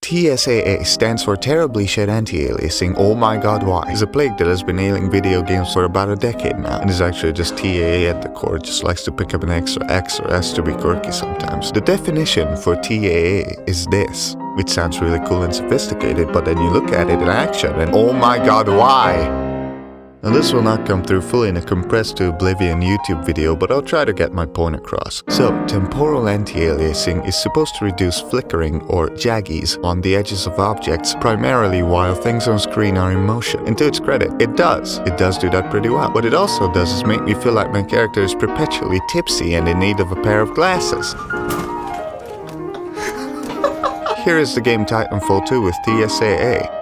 TSAA stands for Terribly Shit Anti-Aliasing. Oh my god, why? It's a plague that has been ailing video games for about a decade now, and is actually just TAA at the core. It just likes to pick up an extra X or S to be quirky sometimes. The definition for TAA is this, which sounds really cool and sophisticated, but then you look at it in action and oh my god, why? Now this will not come through fully in a compressed to oblivion YouTube video, but I'll try to get my point across. So, temporal anti-aliasing is supposed to reduce flickering or jaggies on the edges of objects, primarily while things on screen are in motion. And to its credit, it does. It does do that pretty well. What it also does is make me feel like my character is perpetually tipsy and in need of a pair of glasses. Here is the game Titanfall 2 with TSAA.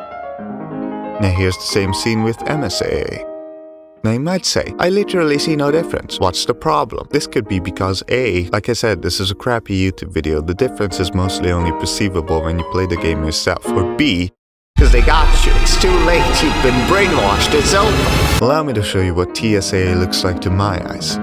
Now here's the same scene with MSAA. Now you might say, I literally see no difference. What's the problem? This could be because A, like I said, this is a crappy YouTube video. The difference is mostly only perceivable when you play the game yourself. Or B, because they got you. It's too late. You've been brainwashed. It's over. Allow me to show you what TSAA looks like to my eyes.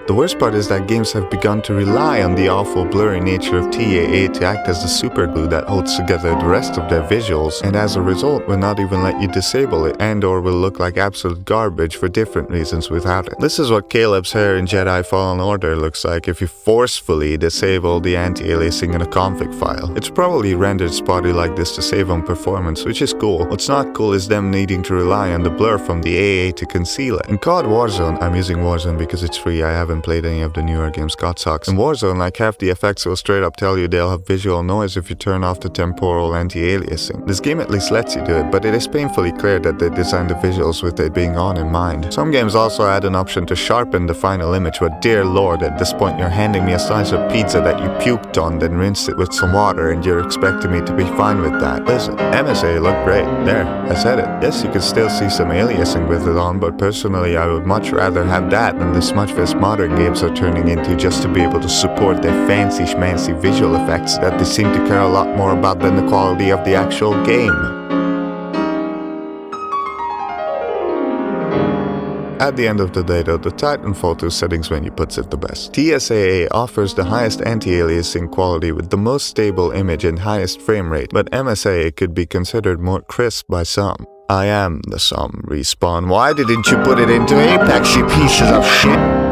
The worst part is that games have begun to rely on the awful blurry nature of TAA to act as the superglue that holds together the rest of their visuals, and as a result will not even let you disable it and or will look like absolute garbage for different reasons without it. This is what Caleb's hair in Jedi Fallen Order looks like if you forcefully disable the anti-aliasing in a config file. It's probably rendered spotty like this to save on performance, which is cool. What's not cool is them needing to rely on the blur from the AA to conceal it. In COD Warzone, I'm using Warzone because it's free, I haven't played any of the newer games, God sucks. In Warzone, like half the effects will straight up tell you they'll have visual noise if you turn off the temporal anti-aliasing. This game at least lets you do it, but it is painfully clear that they designed the visuals with it being on in mind. Some games also add an option to sharpen the final image, but dear lord, at this point you're handing me a slice of pizza that you puked on, then rinsed it with some water, and you're expecting me to be fine with that. Listen, MSA looked great. There, I said it. Yes, you can still see some aliasing with it on, but personally I would much rather have that than the smudgefest modern games are turning into just to be able to support their fancy schmancy visual effects that they seem to care a lot more about than the quality of the actual game. At the end of the day though, the Titanfall 2 settings menu puts it the best. TSAA offers the highest anti-aliasing quality with the most stable image and highest frame rate, but MSAA could be considered more crisp by some. I am the some, Respawn. Why didn't you put it into Apex, you pieces of shit?